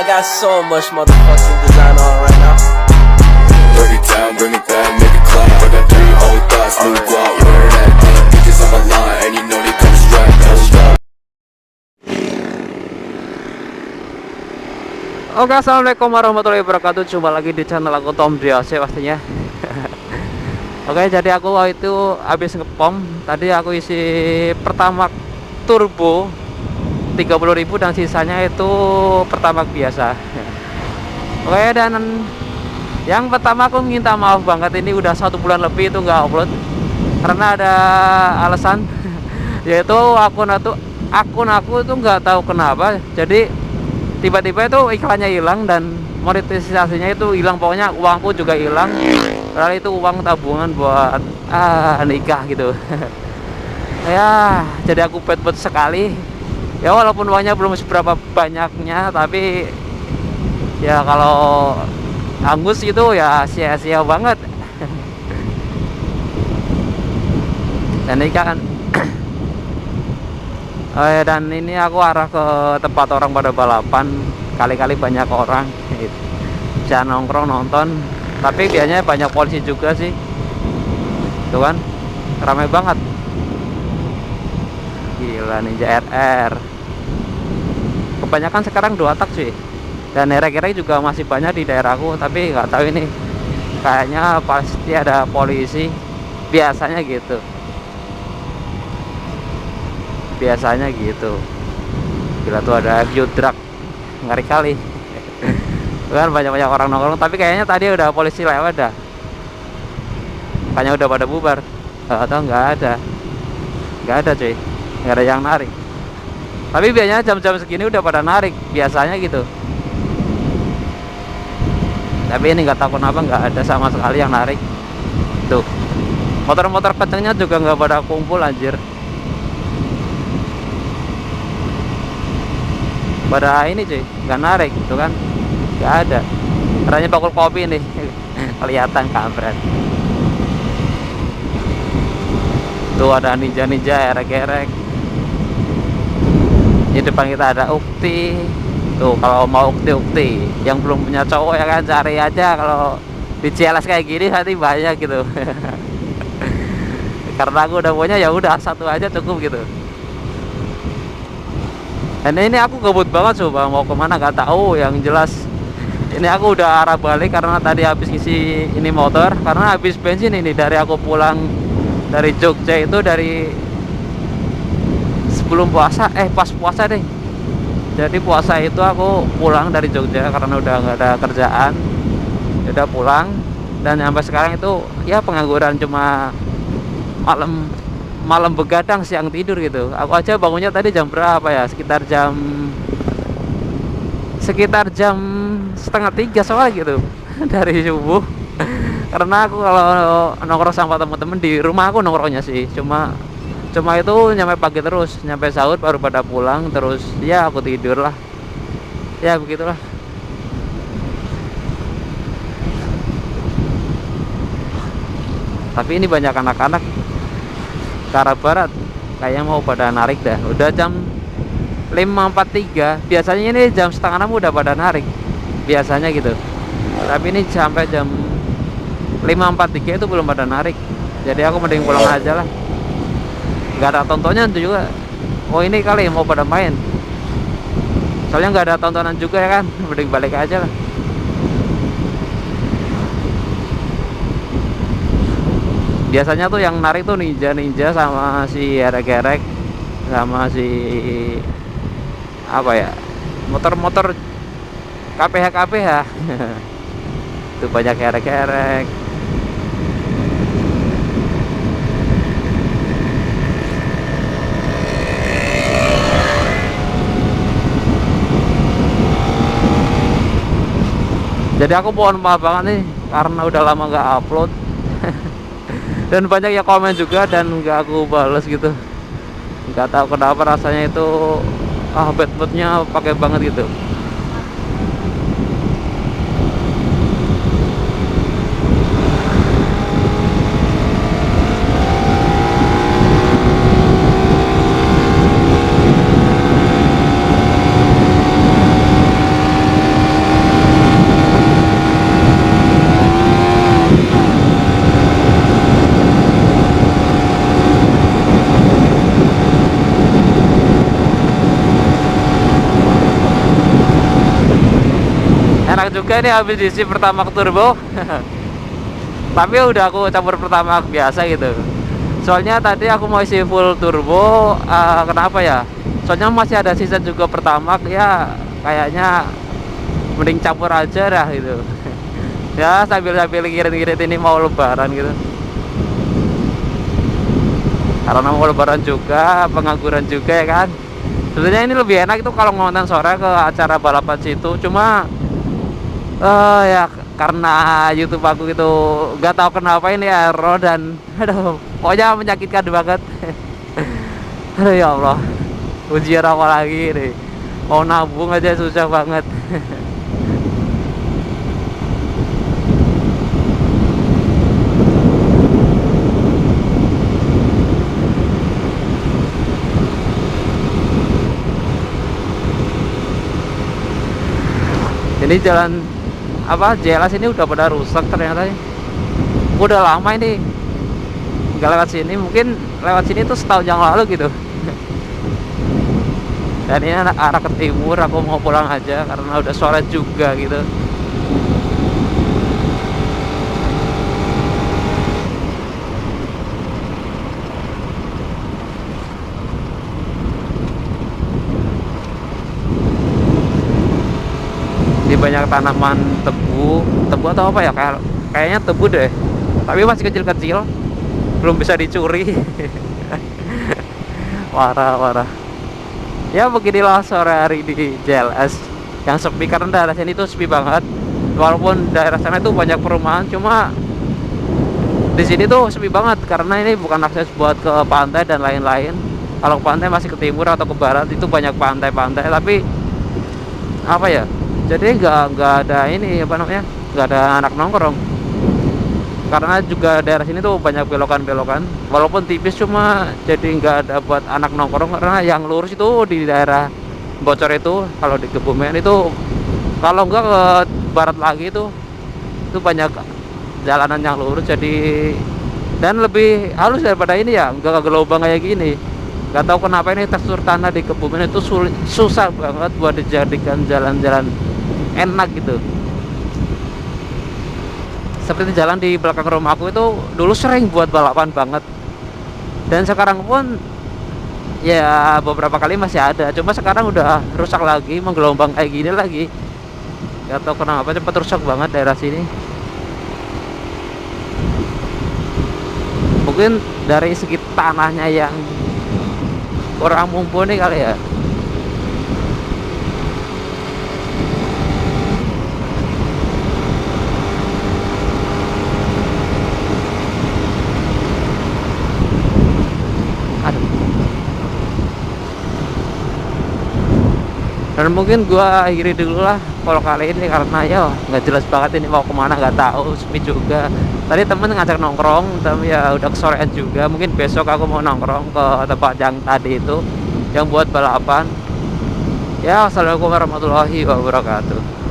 I got so much motherfucking design on right now. Break it down, bring it back, make it clap. I got 3 old thoughts, new guap, wear that damn. Bitches on my line, and you know they come strapped. Oke, assalamualaikum warahmatullahi wabarakatuh. Jumpa lagi di channel aku Tom DAC pastinya. Oke, jadi aku itu habis ngepom. Tadi aku isi Pertamax turbo 30.000 dan sisanya itu Pertamax biasa. Oke, dan yang pertama aku minta maaf banget, ini udah 1 bulan lebih itu nggak upload karena ada alasan, yaitu akun aku itu nggak tahu kenapa, jadi tiba-tiba itu iklannya hilang dan monetisasinya itu hilang, pokoknya uangku juga hilang. Padahal itu uang tabungan buat nikah gitu. Ya, jadi aku bad sekali. Ya walaupun uangnya belum seberapa banyaknya, tapi ya kalau hangus itu ya sia-sia banget. Dan ini kan dan ini aku arah ke tempat orang pada balapan, kali-kali banyak orang gitu. Bisa nongkrong nonton, tapi biasanya banyak polisi juga sih. Tuh kan, ramai banget. Gila, Ninja RR. Kebanyakan sekarang 2 tak sih. Dan erek-erek juga masih banyak di daerahku, tapi nggak tahu ini. Kayaknya pasti ada polisi. Biasanya gitu. Biasanya gitu. Gila tuh ada FU truck, ngeri kali. Kan banyak-banyak orang nongkrong, tapi kayaknya tadi udah polisi lewat dah. Kayaknya udah pada bubar. Atau nggak ada cuy, nggak ada yang narik. Tapi biasanya jam-jam segini udah pada narik, biasanya gitu. Tapi ini nggak tahu kenapa nggak ada sama sekali yang narik. Tuh, motor-motor kencengnya juga nggak pada kumpul anjir. Pada ini cuy, nggak narik tuh kan, nggak ada. Caranya bakul kopi nih. Kelihatan kampret. Tuh ada ninja erek-erek. Di depan kita ada Ukti. Tuh kalau mau ukti yang belum punya cowok ya kan, cari aja. Kalau di CLS kayak gini nanti banyak gitu. Karena aku udah punya, ya udah satu aja cukup gitu. Dan ini aku gabut banget coba mau kemana nggak tahu. Yang jelas ini aku udah arah balik karena tadi habis ngisi ini motor, karena habis bensin ini. Dari aku pulang dari Jogja itu dari sebelum puasa, pas puasa deh. Jadi puasa itu aku pulang dari Jogja karena udah nggak ada kerjaan, udah pulang. Dan sampai sekarang itu ya pengangguran, cuma malam begadang, siang tidur gitu. Aku aja bangunnya tadi jam berapa ya, sekitar jam 2:30 soal gitu. Dari subuh. Karena aku kalau nongkrong sama temen-temen di rumah aku nongkrongnya sih cuma itu nyampe pagi terus, nyampe sahur baru pada pulang, terus ya aku tidur lah. Ya begitulah. Tapi ini banyak anak-anak ke arah barat, kayaknya mau pada narik dah. Udah jam 5.43, biasanya ini jam 5:30 udah pada narik biasanya gitu. Tapi ini sampai jam 5.43 itu belum pada narik. Jadi aku mending pulang aja lah. Gak ada tontonnya juga. Oh ini kali mau pada main, soalnya nggak ada tontonan juga ya kan. Mending balik aja lah. Biasanya tuh yang narik tuh ninja sama si erek-erek, sama si apa ya, motor-motor KPH. Tuh banyak erek-erek. Jadi aku mohon maaf banget nih karena udah lama nggak upload. Dan banyak yang komen juga dan nggak aku bales gitu. Nggak tahu kenapa rasanya itu bad moodnya pakai banget gitu. juga ini habis diisi pertamax turbo. Tapi udah aku campur pertamax biasa gitu. Soalnya tadi aku mau isi full turbo, kenapa ya? Soalnya masih ada sisa juga pertamax ya, kayaknya mending campur aja dah gitu. Ya sambil ngirit-ngirit ini mau lebaran gitu. Karena mau lebaran juga, pengangguran juga ya kan. Sebenarnya ini lebih enak itu kalau ngonten sore ke acara balapan situ. Cuma ya karena YouTube aku itu nggak tahu kenapa ini error dan aduh, pokoknya menyakitkan banget. Aduh ya Allah, ujian apa lagi nih? Mau nabung aja susah banget. Ini jalan apa JLS ini udah pada rusak ternyata. Udah lama ini nggak lewat sini, mungkin lewat sini tuh setahun yang lalu gitu. Dan ini arah ke timur, aku mau pulang aja karena udah sore juga gitu. Di banyak tanaman tebu atau apa ya, kayaknya tebu deh, tapi masih kecil-kecil, belum bisa dicuri. Parah. Ya beginilah sore hari di JLS yang sepi, karena daerah sini tuh sepi banget. Walaupun daerah sana itu banyak perumahan, cuma di sini tuh sepi banget karena ini bukan akses buat ke pantai dan lain-lain. Kalau ke pantai masih ke timur atau ke barat, itu banyak pantai-pantai, tapi apa ya, jadi nggak ada ini apa namanya, nggak ada anak nongkrong. Karena juga daerah sini tuh banyak belokan-belokan, walaupun tipis, cuma jadi nggak ada buat anak nongkrong. Karena yang lurus itu di daerah Bocor itu, kalau di Kebumen itu, kalau nggak ke barat lagi itu banyak jalanan yang lurus, jadi dan lebih halus daripada ini ya, nggak gelobang kayak gini. Nggak tahu kenapa ini tekstur tanah di Kebumen itu susah banget buat dijadikan jalan-jalan enak gitu. Seperti jalan di belakang rumahku itu dulu sering buat balapan banget, dan sekarang pun ya beberapa kali masih ada, cuma sekarang udah rusak lagi, menggelombang kayak gini lagi. Gak tahu kenapa cepat rusak banget daerah sini. Mungkin dari segi tanahnya yang kurang mumpuni kali ya. Dan mungkin gua akhiri dulu lah kalau kali ini, karena ya nggak jelas banget ini mau kemana, nggak tahu, sepi juga. Tadi temen ngajak nongkrong, tapi ya udah kesorean juga. Mungkin besok aku mau nongkrong ke tempat yang tadi itu yang buat balapan. Ya, assalamualaikum warahmatullahi wabarakatuh.